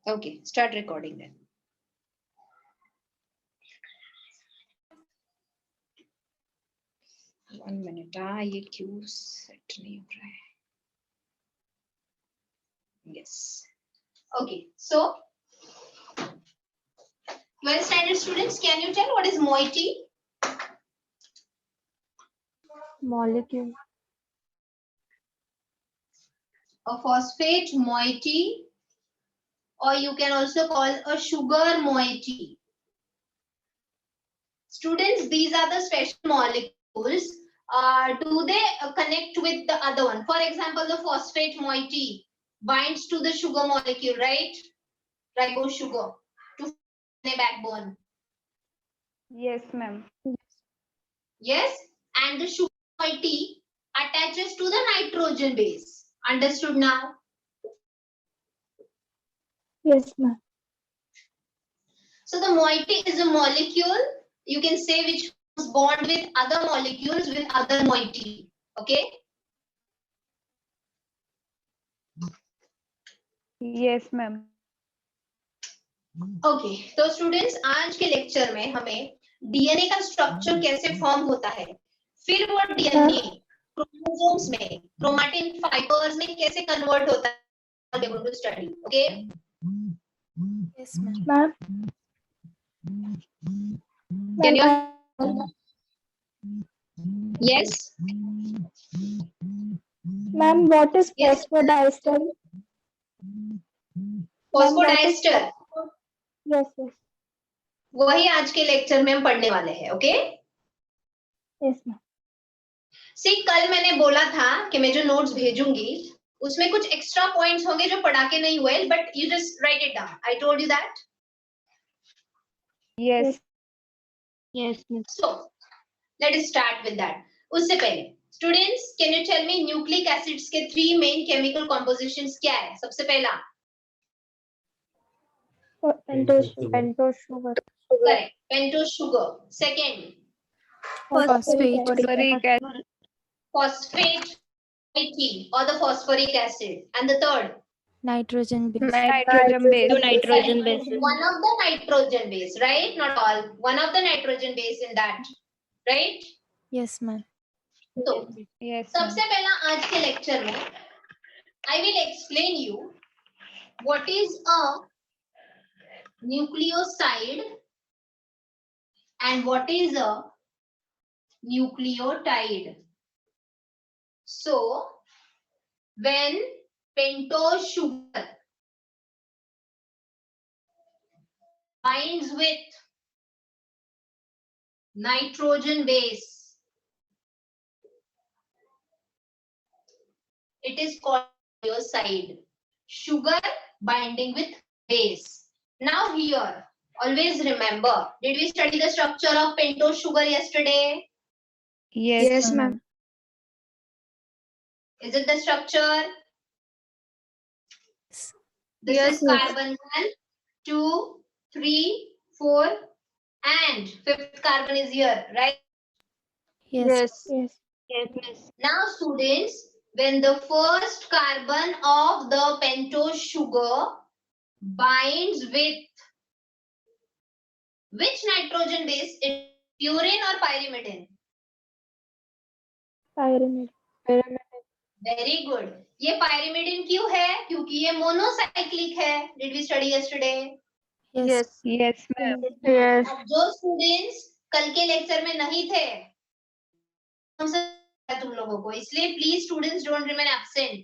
Okay, start recording then. One minute. ये क्यों set नहीं हो रहा है? Yes. Okay, so 12th standard students, can you tell what is moiety? Molecule. A phosphate moiety, or you can also call a sugar moiety. Students, these are the special molecules. Do they connect with the other one? For example, the phosphate moiety binds to the sugar molecule, right? Ribose sugar to form a backbone. Yes, ma'am. Yes, and the sugar moiety attaches to the nitrogen base. Understood now? Yes, ma'am. So the moiety is a molecule, you can say, which forms bond with other molecules with other moiety. Okay? Yes, ma'am. Okay तो students आज के lecture में हमें DNA का structure कैसे form होता है, फिर वो डीएनए क्रोमोसोम्स में क्रोमैटिन फाइबर्स में कैसे कन्वर्ट होता है, we are going to study. Okay? Yes, ma'am. Can you? Yes Ma'am, what is Yes. phosphodiester? Phosphodiester, Yes, yes. वही आज के लेक्चर में हम पढ़ने वाले हैं. ओके? Yes, ma'am. सी कल मैंने बोला था कि मैं जो नोट्स भेजूंगी उसमें कुछ एक्स्ट्रा पॉइंट्स होंगे जो पढ़ा के नहीं हुए, but you just right it down. I told you that. Yes. Yes, ma'am. So let us start with that. उससे पहले students, can you tell me nucleic acids के 3 मेन केमिकल कंपोजिशंस क्या है? सबसे पहला Pentose sugar. Correct, pentose sugar. Second Phosphate. phosphate moiety or the phosphoric acid, and the third Nitrogen base. Nitrogen base. Nitrogen base. one of the nitrogen base, right? Not all, one of the nitrogen base in that, right? Yes, ma'am. तो Yes. सबसे पहला आज के lecture में I will explain you what is a nucleoside and what is a nucleotide. So when pentose sugar binds with nitrogen base, it is called nucleoside. Sugar binding with base. Now here, always remember, did we study the structure of pentose sugar yesterday? Yes, ma'am. Is it the structure? This Yes, is yes. carbon 1, 2, 3, 4, and 5th carbon is here, right? Yes. Yes. Yes. Now students, when the first carbon of the pentose sugar binds with which nitrogen base, it purine or pyrimidine? Pyramid. Very good. ये pyrimidine क्यों है? क्योंकि ये monocyclic है. Did we study yesterday? Yes. Yes, ma'am. Yes. अब जो students कल के लेक्चर में नहीं थे तुम लोगों को, इसलिए please students don't remain absent.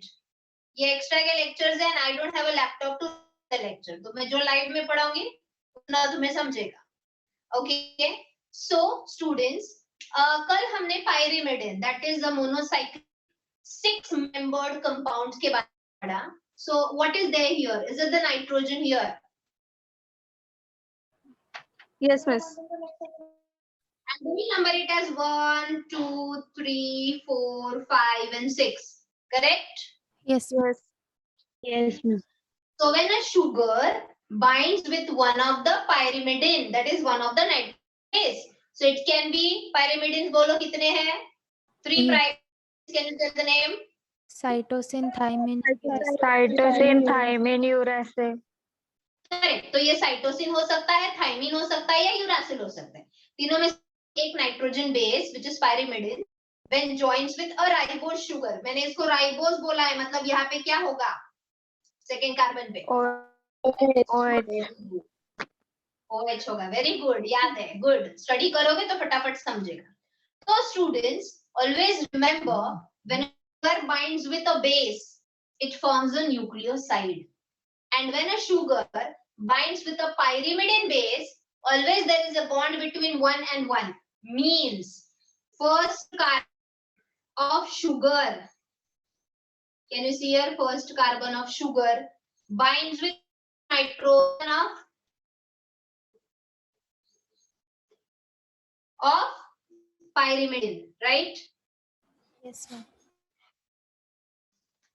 ये एक्स्ट्रा के लेक्चर्स हैं, I don't have a laptop to the lecture, तो मैं जो लाइव में पढ़ाऊंगी उतना तुम्हें समझेगा. ओके? सो स्टूडेंट्स, कल हमने pyrimidine, that is the monocyclic 6 membered compounds के बारे में पढ़ा. So what is there here? Is it the nitrogen here? Yes, miss. And we number it as 1, 2, 3, 4, 5, and 6. Correct? Yes. Yes. Yes, miss. So when a sugar binds with one of the pyrimidine, that is one of the nitrogen base. So it can be pyrimidines. बोलो कितने हैं? 3 pyrimidines. Can you tell the name? Cytosine, thymine. Cytosine, thymine, uracil. Correct, तो ये cytosine हो सकता है, thymine हो सकता है या यूरासिल हो सकता है। तीनों में एक nitrogen base which is pyrimidine when joints with a ribose sugar, मैंने इसको राइबोज बोला है, मतलब यहाँ पे क्या होगा सेकेंड कार्बन पे OH होगा। वेरी गुड, याद है, गुड, स्टडी करोगे तो फटाफट समझेगा। तो students always remember when sugar binds with a base it forms a nucleoside, and when a sugar binds with a pyrimidine base always there is a bond between one and one, means first carbon of sugar, can you see here, first carbon of sugar binds with nitrogen of pyrimidine, right? Yes, ma'am.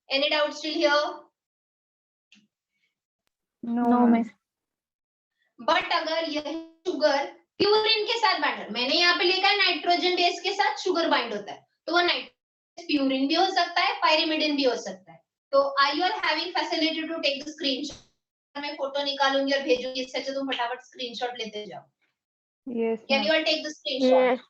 Any doubt still here? No, ma'am. But अगर यह sugar purine के साथ bind, मैंने यहाँ पे लिखा है nitrogen base के साथ शुगर बाइंड होता है, तो वो नाइट्रोजन प्यूरिन भी हो सकता है, पायरिमिडिन भी हो सकता है। तो I you are having facility to take the screenshot, मैं फोटो निकालूंगी और भेजूंगी, इससे अच्छा तुम फटाफट स्क्रीनशॉट लेते जाओ। Yes, can you ma'am. All take the screenshot? Yes.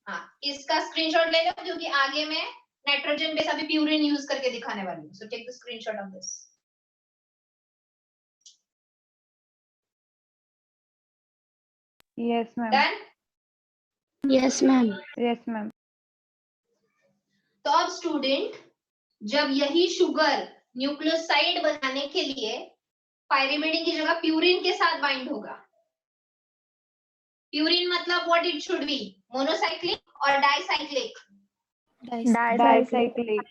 हाँ, इसका स्क्रीनशॉट ले लो क्योंकि आगे मैं नाइट्रोजन बेस अभी प्यूरिन यूज करके दिखाने वाली हूँ। So take the screenshot of this. Yes, ma'am. Done? Yes, ma'am. Yes, ma'am. तो अब स्टूडेंट जब यही शुगर न्यूक्लियोसाइड बनाने के लिए पायरिमिडिन की जगह प्यूरिन के साथ बाइंड होगा, प्यूरिन मतलब what it should be, monocyclic और डाइसाइक्लिक? Dicyclic.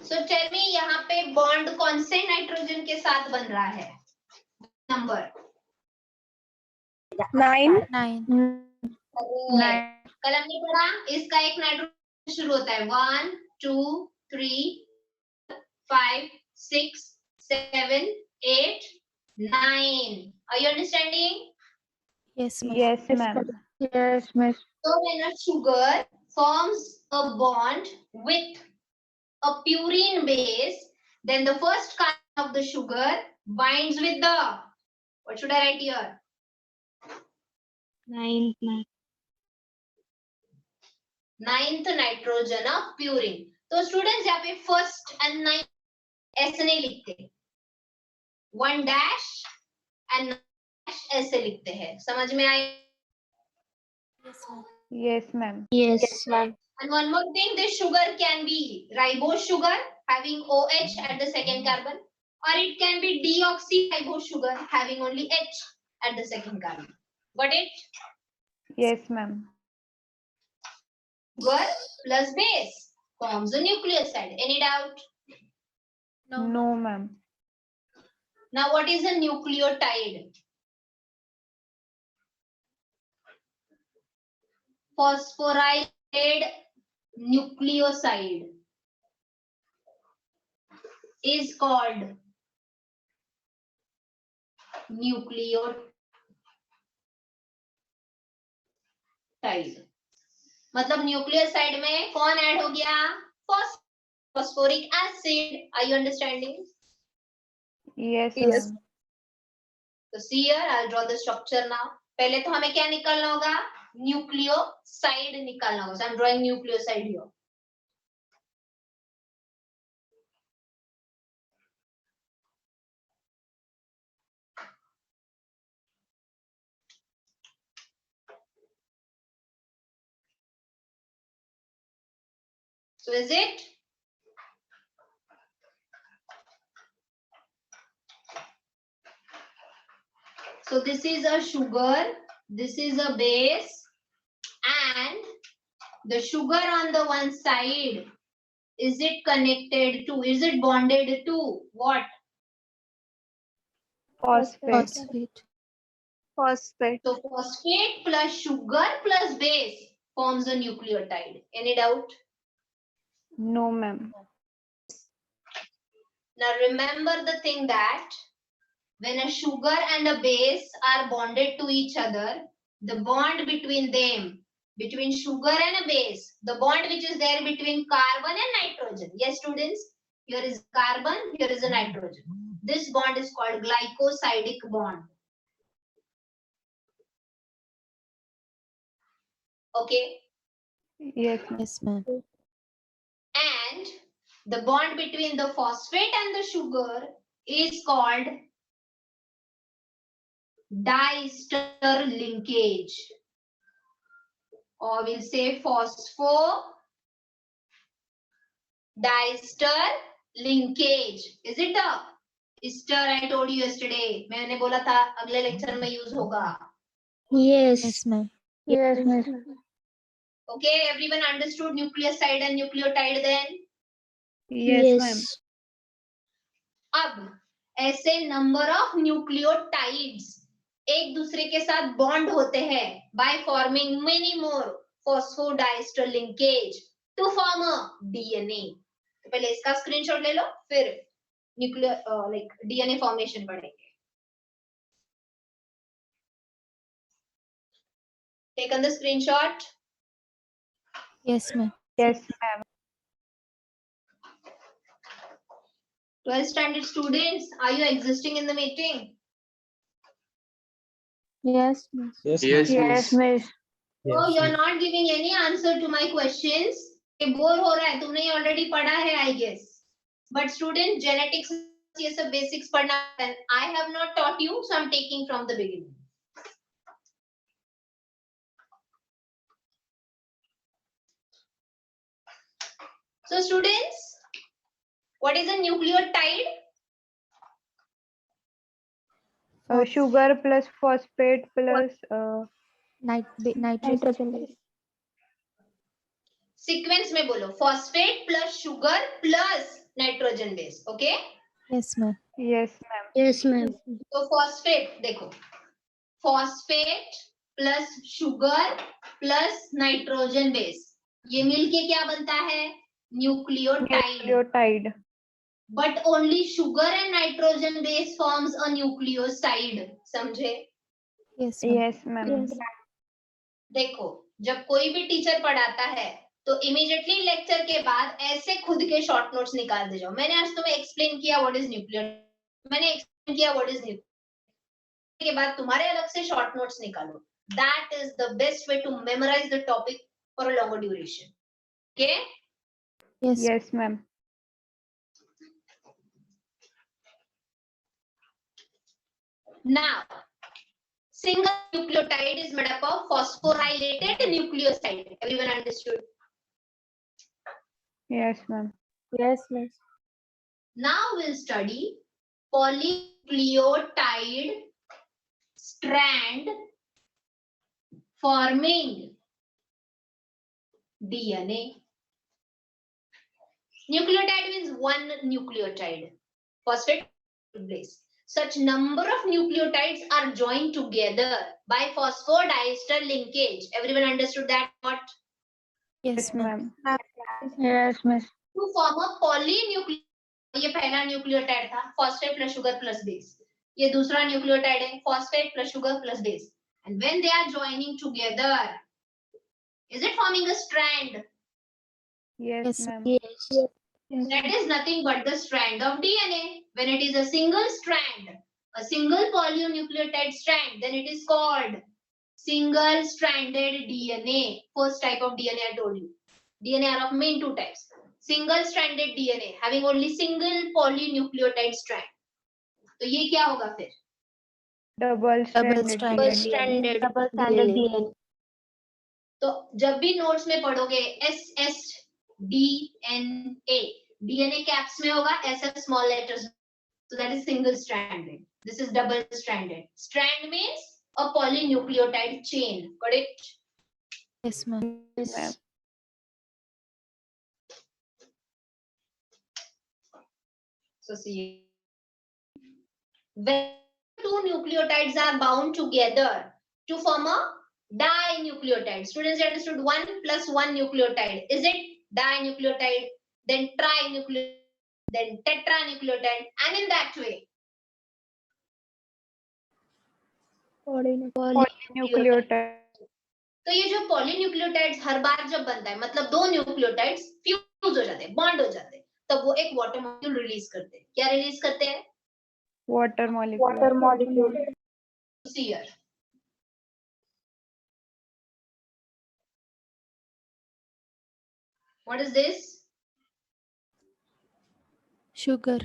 सो टेल मी यहाँ पे बॉन्ड कौन से नाइट्रोजन के साथ बन रहा है? नंबर 9. 9. कलम नहीं पड़ा, इसका एक नाइट्रोजन शुरू होता है 1 2 3 5 6 7 8 9, are you understanding? Yes, ma'am. Yes, miss. So when a sugar forms a bond with a purine base, then the first carbon of the sugar binds with the, what should I write here? 9. Ninth nitrogen of purine. तो students यहाँ पे first and ninth ऐसे नहीं लिखते, 1 dash and ऐसे लिखते हैं, समझ में आई? Yes, ma'am. Yes, ma'am. And one more thing, this sugar can be ribose sugar having OH at the second carbon, or it can be deoxyribose sugar having only H at the second carbon. Got it? Yes, ma'am. Sugar plus base forms a nucleoside. Any doubt? No, ma'am. Now what is a nucleotide? Phosphorylate nucleoside is called nucleotide. मतलब nucleoside में कौन add हो गया? Phosphoric acid. Are you understanding? Yes, Yes. ma'am. तो see here I will draw the structure now. पहले तो हमें क्या निकालना होगा? न्यूक्लियोसाइड निकालना होगा। So I am drawing nucleoside here. So is it? So this is a sugar, this is a base, and the sugar on the one side, is it connected to, is it bonded to what? Phosphate. Phosphate. So phosphate plus sugar plus base forms a nucleotide. Any doubt? No, ma'am. Now remember the thing that when a sugar and a base are bonded to each other, the bond between them between sugar and a base, the bond which is there between carbon and nitrogen. Yes, students, here is carbon, here is a nitrogen. This bond is called glycosidic bond. Okay. Yes, ma'am. Yes, ma'am. And the bond between the phosphate and the sugar is called diester linkage, or we'll say phosphodiester linkage. Is it a ester? I told you yesterday. मैंने बोला था अगले lecture में use होगा. Yes. Yes, ma'am. Yes, miss. Okay, everyone understood nucleoside and nucleotide then? Yes, ma'am. अब ऐसे number of nucleotides एक दूसरे के साथ बॉन्ड होते हैं by forming many more phosphodiester linkage to form a DNA. तो पहले इसका स्क्रीनशॉट ले लो, फिर न्यूक्लियर लाइक डीएनए फॉर्मेशन पढ़ेंगे. Taken the screenshot? Yes, ma'am. Yes, ma'am. 12th standard students, are you existing in the meeting? Yes, miss. Yes, Yes, miss. miss. Oh, you are not giving any answer to my questions. ये bore हो रहा है, तुमने ये already पढ़ा है I guess. But student genetics ये सब बेसिक्स पढ़ना है. I have not taught you, so I'm taking from the beginning. So students, what is a nucleotide? Sugar plus phosphate plus Nitrogen base. Sequence में बोलो, phosphate plus sugar plus nitrogen base. Okay, Yes, ma'am. yes, ma'am. Yes, ma'am. तो phosphate देखो, phosphate plus sugar plus nitrogen base, ये मिलके क्या बनता है? Nucleotide. Nucleotide. But only sugar and nitrogen base forms a nucleoside. समझे? Yes, ma'am. Yes, ma'am. देखो, जब कोई भी टीचर पढ़ाता है तो इमीडिएटली लेक्चर के बाद ऐसे खुद के शॉर्ट नोट्स निकाल दे जाओ. मैंने आज तुम्हें एक्सप्लेन किया व्हाट इज न्यूक्लियर, मैंने एक्सप्लेन किया व्हाट इज न्यूक्लियर के बाद तुम्हारे अलग से शॉर्ट नोट्स निकालो. That is the best way to memorise the topic for a longer duration. Okay, Yes. Yes, ma'am. now single nucleotide is made up of phosphorylated nucleoside. Everyone understood? Yes, ma'am. Yes, miss. Now we'll study polynucleotide strand forming DNA. Nucleotide means one nucleotide. Phosphate base. Such number of nucleotides are joined together by phosphodiester linkage. Everyone understood that? What? Yes, ma'am. Yes, miss. To form a polynucleotide. ये पहला nucleotide था, phosphate plus sugar plus base. ये दूसरा nucleotide है, phosphate plus sugar plus base. And when they are joining together, is it forming a strand? Yes, Yes, ma'am. Yes. That is nothing but the strand of DNA. When it is a single strand, a single polynucleotide strand, then it is called single stranded DNA. First type of DNA I told you. DNA are of main two types. Single stranded DNA having only single polynucleotide strand. तो ये क्या होगा फिर? Double stranded. stranded. Stranded. Double Stranded DNA. DNA. तो जब भी notes में पढ़ोगे SSDNA, DNA कैप्स में होगा, SS small letters. So that is single stranded. This is double stranded. Strand means a polynucleotide chain. Got it? Yes, ma'am. Ma'am. So see, when two nucleotides are bound together to form a dinucleotide. Students, you understood 1 plus 1 nucleotide. Is it dinucleotide? Then trinucleotide, then tetranucleotide, and in that way. Polynucleotide. तो ये जो polynucleotides हर बार जब बनता है, मतलब दो nucleotides fuse हो जाते हैं, बॉन्ड हो जाते हैं, तब वो एक वाटर मॉलिक्यूल रिलीज करते हैं. क्या रिलीज करते हैं? water molecule. Water molecule. See here. What is this? Sugar.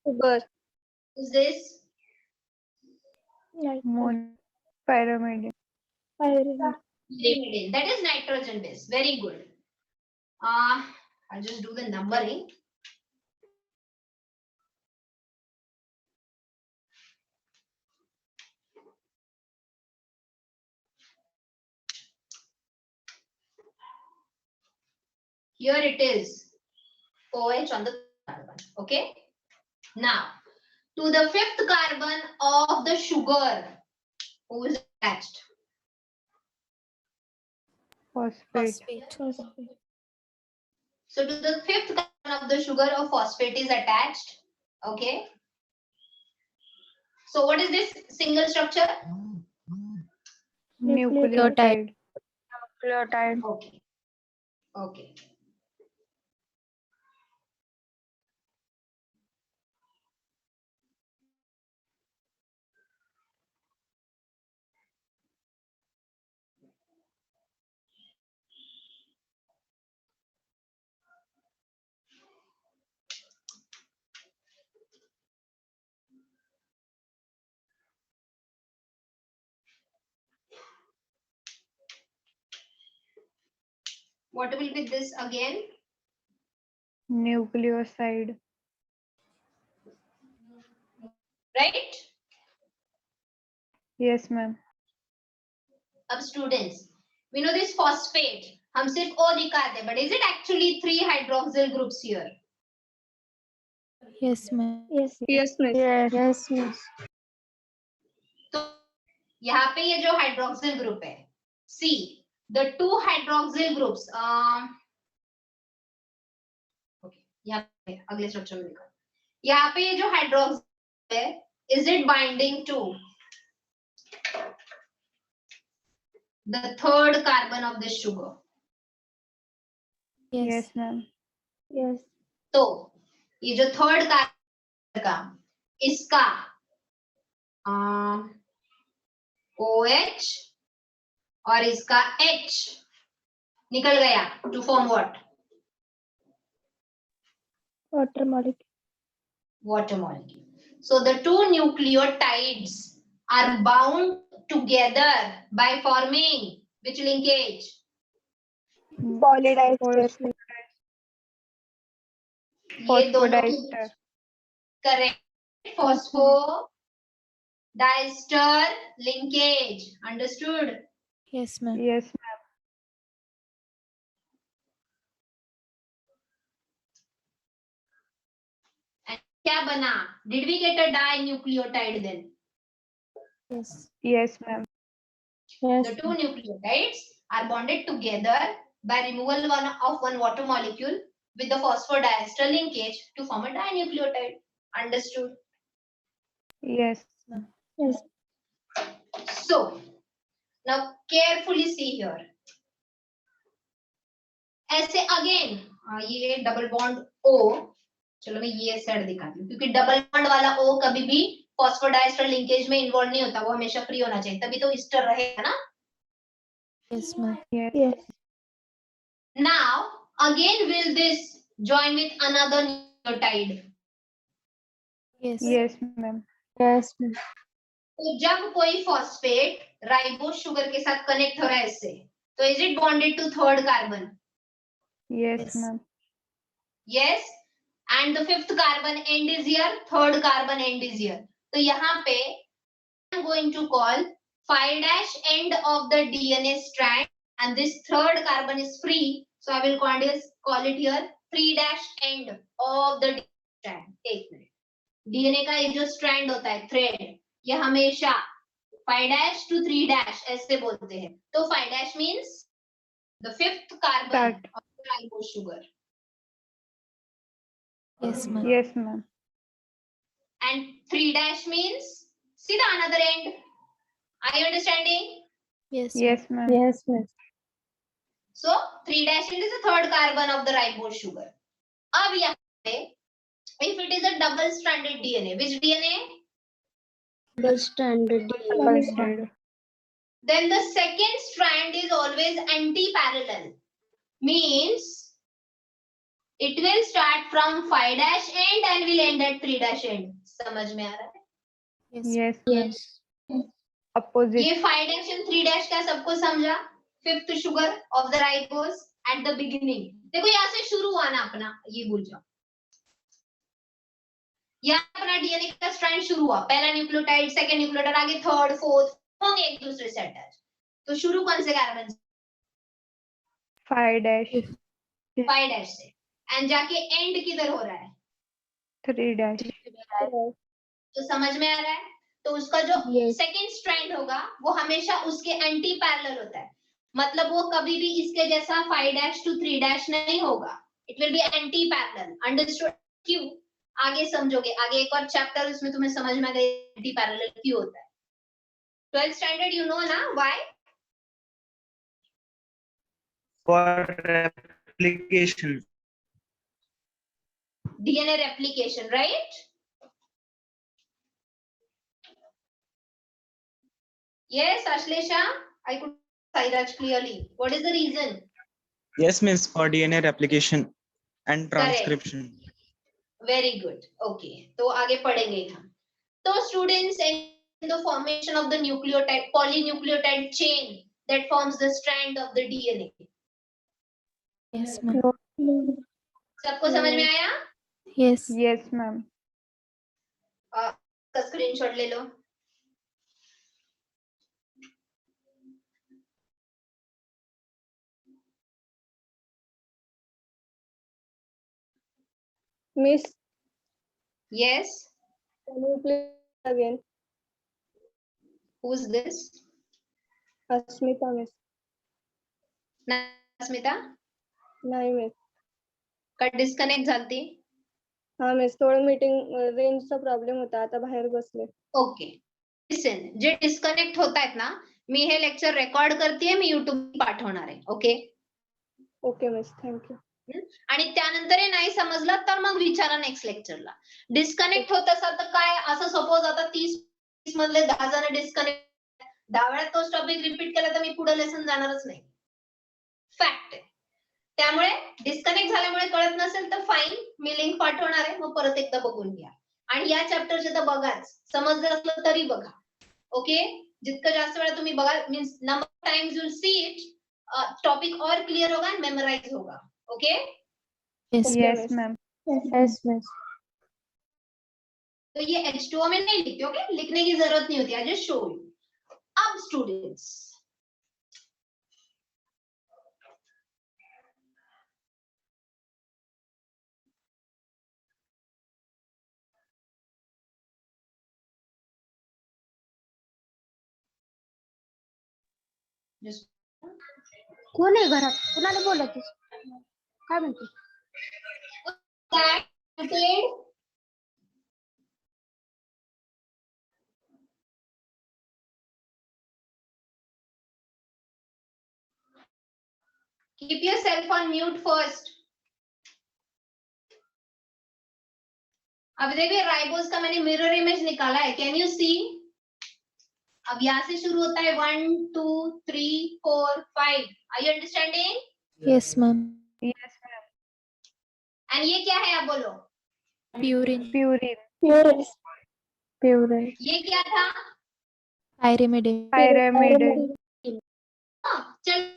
Sugar. Is this? Pyrimidine. Pyrimidine. That is nitrogen base. Very good. I'll just do the numbering. Here it is, OH on the carbon. Okay. Now, to the fifth carbon of the sugar, who is attached? Phosphate. Phosphate. So, to the fifth carbon of the sugar, a phosphate is attached. Okay. So, what is this single structure? Nucleotide. Nucleotide. Okay. Okay. What will be this again? Nucleoside. Right? Yes, ma'am. अब students, we know this phosphate. हम सिर्फ O दिखाते हैं, but is it actually 3 hydroxyl groups here? Yes, ma'am. Yes, miss. Yes, miss. तो यहाँ पे ये जो hydroxyl group है, see the 2 hydroxyl groups. Okay, यहाँ पे अगले स्ट्रक्चर में लिखा. यहाँ पे ये जो hydroxyl है, is it binding to the third carbon of the sugar? Yes, ma'am. Yes. तो ये जो थर्ड कार्बन का इसका OH और इसका H निकल गया to form what? Water molecule. Water molecule. So the two nucleotides are bound together by forming which linkage? Polydiester. ये दोनों Phosphodiester. correct. Phosphodiester linkage. Understood? Yes, ma'am. Yes, ma'am. And क्या बना? Did we get a dinucleotide then? Yes. Yes, ma'am. Yes. The two nucleotides are bonded together by removal of one water molecule with the phosphodiester linkage to form a dinucleotide. Understood? Yes. Yes. So, now carefully see here. ऐसे again ये double bond O, चलो मैं ये side दिखाती हूँ, क्योंकि double bond वाला O कभी भी फॉस्फोडाइस्टर लिंकेज में इन्वॉल्व नहीं होता, वो हमेशा फ्री होना चाहिए, तभी तो ईस्टर रहेगा ना. Yes, ma'am. Yes. Yes. Now again will this join with another nucleotide? Yes. Yes, ma'am. Yes, miss. तो जब कोई फॉस्फेट राइबोस शुगर के साथ कनेक्ट हो रहा है इससे, तो is it bonded to third carbon? Yes, Yes. ma'am. Yes. And the fifth carbon end is here, third carbon end is here. तो यहाँ पे I'm going to call 5' end of the DNA strand, and this third carbon is free, so I will call it here 3' end of the DNA strand. एक minute, DNA का ये जो strand होता है, thread, ये हमेशा 5' to 3' ऐसे बोलते हैं. तो 5' means the fifth carbon Start. of the ribose sugar. Yes, ma'am. Yes, ma'am. And 3' means see the another end. Are you understanding? Yes. Yes, ma'am. Yes, miss. So 3' end is the third carbon of the ribose sugar. अब यहाँ पे if it is a double stranded DNA, which DNA? Double stranded Double strand. Then the second strand is always anti-parallel. Means it will start from 5' end and will end at 3' end. समझ में आ रहा है? Yes. Yes, ma'am. Yes. Opposite. ये 5' and 3' का सबको समझा? Fifth sugar of the ribose at the beginning. देखो यहाँ से शुरू हुआ ना अपना, ये भूल जाओ. यहाँ अपना डीएनए का स्ट्रैंड शुरू हुआ, पहला न्यूक्लियोटाइड, सेकंड न्यूक्लियोटाइड, आगे थर्ड, फोर्थ होंगे एक दूसरे से अटैच. तो शुरू कौन से कार्बन से? 5' 5' से. एंड जाके एंड किधर हो रहा है? 3'. तो समझ में आ रहा है? तो उसका जो Yes. सेकंड स्ट्रैंड होगा वो हमेशा उसके एंटी पैरेलल होता है. मतलब वो कभी भी इसके जैसा 5' to 3' नहीं होगा. It will be anti parallel. Understood? क्यों? आगे समझोगे. आगे एक और चैप्टर उसमें तुम्हें समझ में आएगा एंटी पैरेलल क्यों होता है. 12th स्टैंडर्ड यू नो ना why? For replication. DNA replication, right? Yes, Ashlesha, I could Sairaj clearly. What is the reason? Yes, miss, for DNA replication and Correct. transcription. Very good. Okay. तो आगे पढ़ेंगे हम. तो students, in the formation of the nucleotide polynucleotide chain that forms the strand of the DNA. Yes, ma'am. सबको समझ में आया? Yes. Yes, ma'am. का स्क्रीनशॉट ले लो. Miss, Yes. can you please again? Who's this? Asmita, miss. Smita नाही miss. का disconnect झालती. हा मिस, थोडं मीटिंग रेंजचा प्रॉब्लेम होता, आता बाहेर बसले. ओके. लिसन, जे डिस्कनेक्ट होतायत ना, मी हे लेक्चर रेकॉर्ड करतेय, मी YouTube पाठवणार आहे. ओके. Okay miss, thank you. आणि त्यानंतर हे नाही समजलं तर मग विचारा नेक्स्ट लेक्चरला. डिस्कनेक्ट होत असेल तर काय, असं सपोज आता 30 मधले 10 जण डिस्कनेक्ट, 10 वेळा तोच टॉपिक रिपीट केला तर मी पुढे लेसन जाणारच नाही. फॅक्ट आहे. त्यामुळे डिस्कनेक्ट झाल्यामुळे कळत नसेल तर फाईन, मी लिंक पाठवणार आहे, मग परत एकदा बघून घ्या. आणि या चॅप्टरचे तर बघाच, समजलं असलं तरी बघा. ओके. जितकं जास्त वेळा तुम्ही बघा, means number times you see it, topic और क्लियर होगा एंड मेमोराइज होगा. Okay. Yes. Yes, ma'am. Yes, miss. तो ये H2O में नहीं लिखते. ओके, लिखने की जरूरत नहीं होती. I just show you. अब स्टूडेंट्स, कोण आहे घरात? कुणाला बोलत काय म्हणते? keep yourself on mute first. अब देखिए राइबोस का मैंने मिरर इमेज निकाला है. Can you see? अब यहाँ से शुरू होता है 1 2 3 4 5. Are you understanding? Yes, ma'am. Yes, ma'am. And ये क्या है आप बोलो? Purine. Purine. प्युअर. ये क्या था? Pyrimidine. Pyrimidine. चल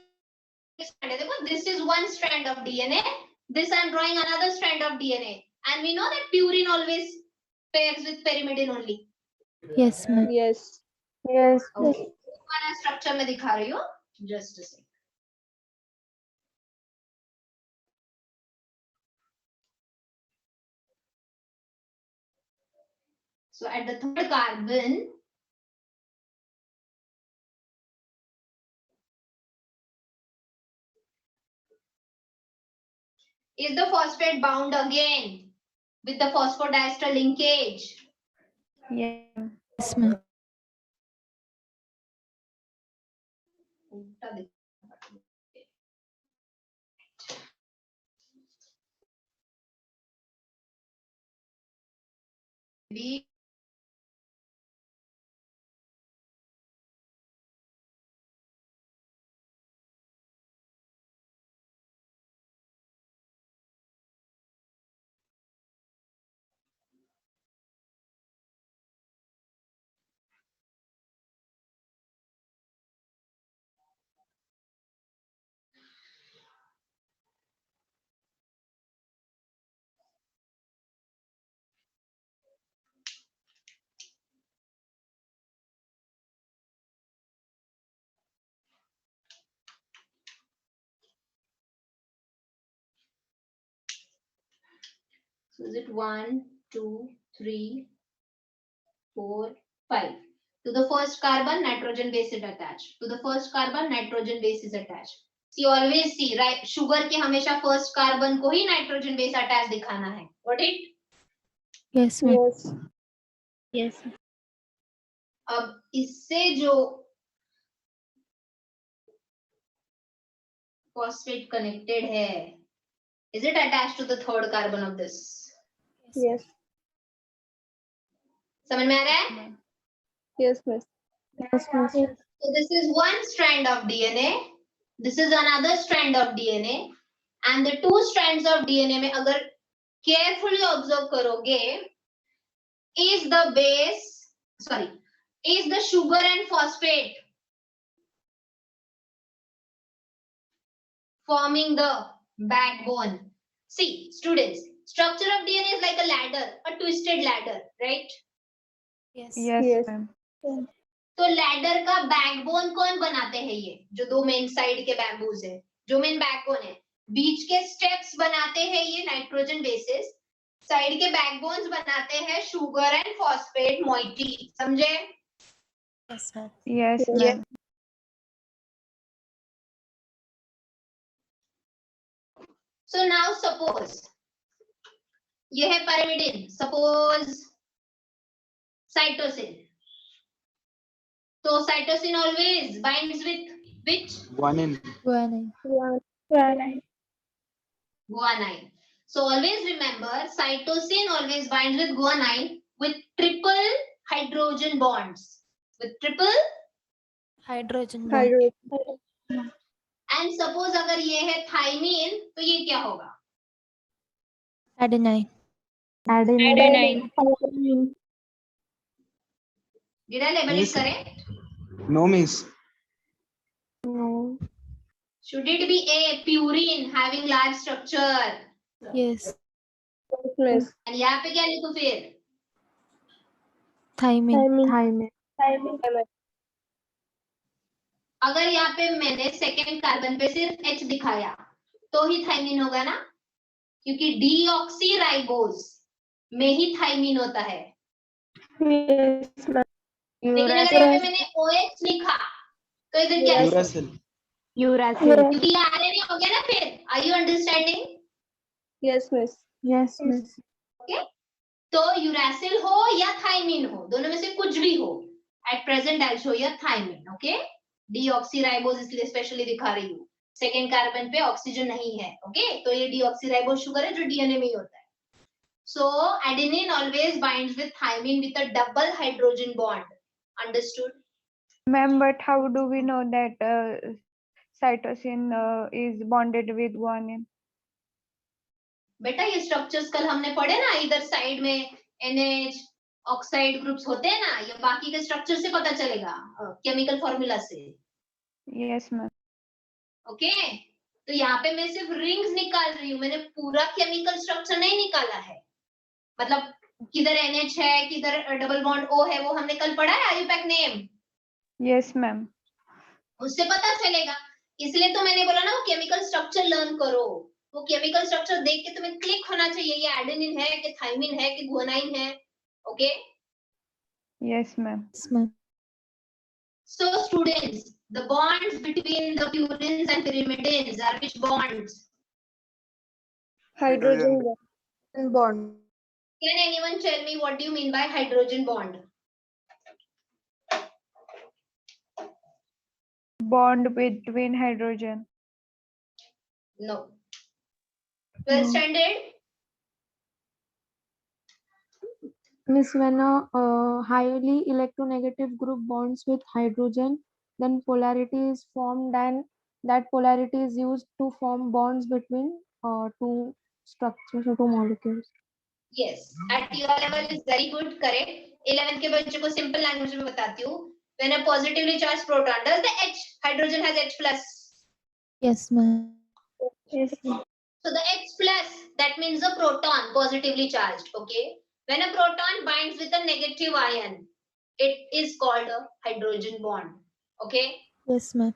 देखो, this is one strand of DNA. This I am drawing another strand of DNA, and we know that purine always pairs with pyrimidine only. Yes, ma'am. Yes. Yes. Okay. वाला structure में दिखा रही हूँ. Just a second. So at the third carbon, is the phosphate bound again with the phosphodiester linkage? Yeah. Yes, ma'am. उल्टा दिख भी So is it 1, 2, 3, 4, 5? To the first carbon, nitrogen base is attached. To the first carbon, nitrogen base is attached. See, always see, right? Sugar के हमेशा first carbon को ही nitrogen base attached दिखाना है. Got it? Yes, ma'am. Yes. Yes. अब इससे जो phosphate connected है, is it attached to the third carbon of this? Yes. समझ में आ रहा है? Yes, miss. Yes, miss. So this is one strand of DNA. This is another strand of DNA. And the two strands of DNA में अगर carefully observe करोगे, is the base, sorry, is the sugar and phosphate forming the backbone. See, students, structure of DNA is like a ladder, a twisted ladder, right? Yes. Yes, Yes. ma'am. तो ladder का backbone कौन बनाते हैं? ये जो दो main side के bamboos है, जो मेन बैकबोन है, बीच के स्टेप्स बनाते हैं ये नाइट्रोजन बेसिस, साइड के बैकबोन्स बनाते हैं शुगर एंड फॉस्फेट मोइटी. समझे? Yes, ma'am. Yes, Yes. ma'am. So now suppose ये है pyrimidine, suppose cytosine. So cytosine always binds with which? Guanine. Guanine. Guanine. So always remember, cytosine always binds with guanine with triple hydrogen bonds. With triple, Hydrogen bond. Hydrogen. and suppose अगर ये है thymine, तो ये क्या होगा? Adenine. Adenine. Did I label it Yes. correct? No, miss. No. Should it be a purine having large structure? Yes. Yes, miss. And यहाँ पे क्या लिखूं फिर? Thymine. अगर यहाँ पे मैंने सेकेंड कार्बन पे सिर्फ H दिखाया तो ही थाइमिन होगा ना, क्योंकि डीऑक्सीराइबोज में ही थाइमिन होता है. Yes, ma'am. लेकिन अगर यहाँ पे मैंने OH लिखा तो इधर क्या लिखूं? Uracil. क्योंकि ये RNA हो गया ना फिर. Are you understanding? Yes, miss. Yes, miss. Okay? तो यूरासिल हो या थाइमिन हो, दोनों में से कुछ भी हो. At present I'll show you thymine. Okay? Deoxyribose इसलिए स्पेशली दिखा रही हूँ. सेकेंड कार्बन पे ऑक्सीजन नहीं है. ओके? तो ये डीऑक्सीराइबोज शुगर है जो डीएनए में ही होता है. So adenine always binds with thymine with a double hydrogen bond. Understood? Ma'am, but how do we know that cytosine is bonded with guanine? बेटा ये स्ट्रक्चर्स कल हमने पढ़े ना, इधर साइड में NH ऑक्साइड ग्रुप्स होते हैं ना, ये बाकी के स्ट्रक्चर से पता चलेगा, केमिकल फॉर्मूला से. Yes, ma'am. ओके? तो यहाँ पे मैं सिर्फ रिंग्स निकाल रही हूँ, मैंने पूरा केमिकल स्ट्रक्चर नहीं निकाला है. मतलब किधर NH है, किधर डबल बॉन्ड O है, वो हमने कल पढ़ा है आयुपैक नेम. Yes, ma'am. उससे पता चलेगा. इसलिए तो मैंने बोला ना वो केमिकल स्ट्रक्चर लर्न करो. वो केमिकल स्ट्रक्चर देख के तुम्हें क्लिक होना चाहिए, ये एडेनिन है कि थाइमिन है कि गुआनाइन है. Okay? Yes, ma'am. Yes, ma'am. So students, the bonds between the purines and pyrimidines are which bonds? Hydrogen bond. Can anyone tell me what do you mean by hydrogen bond? bond between hydrogen. No. 12th No. standard. Miss, when a highly electronegative group bonds with hydrogen, then polarity is formed, and that polarity is used to form bonds between two structures or two molecules. Yes, at your level is very good, correct. 11th के बच्चों को simple language में बताती हूँ. When a positively charged proton, does the H hydrogen has H plus? Yes, ma'am. Yes, ma'am. So the H plus, that means a proton positively charged. Okay. When a proton binds with a negative ion, it is called a hydrogen bond. Okay. Yes, ma'am.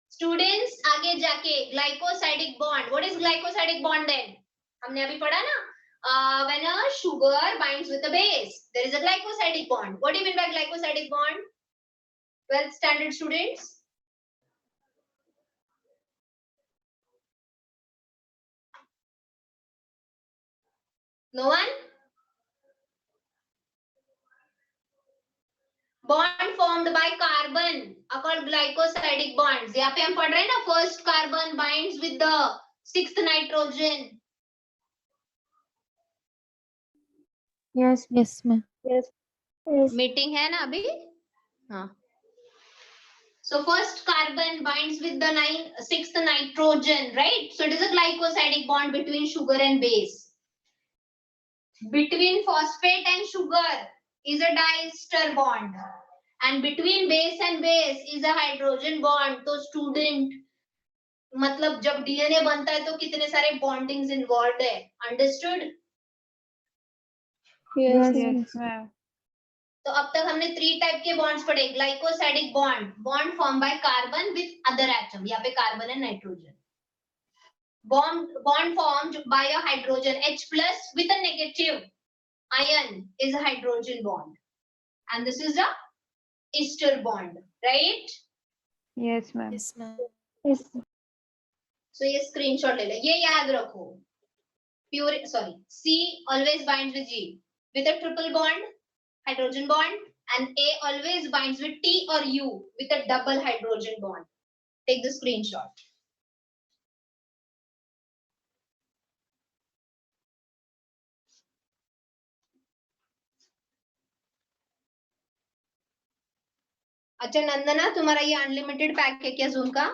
Students, आगे जाके glycosidic bond. What is glycosidic bond then? हमने अभी पढ़ा ना. When a sugar binds with a base, there is a glycosidic bond. What do you mean by glycosidic bond? 12th standard students. No one? Bond formed by carbon are called glycosidic bonds. यहाँ पे हम पढ़ रहे हैं ना, first carbon binds with the 6th nitrogen. Yes, ma'am. Yes. Meeting है ना अभी? हाँ. So first carbon binds with the 6th nitrogen, right? So it is a glycosidic bond between sugar and base. Between phosphate and sugar is a diester bond, and between base and base is a hydrogen bond. तो student, मतलब जब DNA बनता है तो कितने सारे bondings involved है, understood? Yes. Yes, ma'am. तो अब तक हमने 3 टाइप के बॉन्ड्स पढ़े. Glycosidic bond form by carbon with other atom. यहाँ पे carbon and nitrogen. Bond formed by a hydrogen H plus with a negative ion is a hydrogen bond, and this is a ester bond, right? Yes, ma'am. Yes, ma'am. Yes. So ये screenshot ले ले. ये याद रखो. Pure, sorry, C always binds with G with a triple bond, hydrogen bond, and A always binds with T or U with a double hydrogen bond. Take the screenshot. अच्छा नंदना, तुम्हारा ये unlimited pack है क्या zoom का?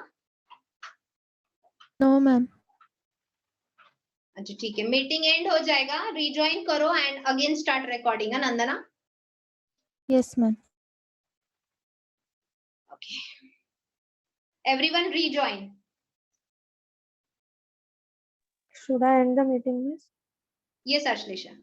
No, ma'am. अच्छा ठीक है, meeting and हो जाएगा, रीजॉइन करो एंड अगेन स्टार्ट रिकॉर्डिंग है नंदना. Yes, ma'am. Okay, everyone rejoin. Should I end the meeting, miss? Yes Ashlesha.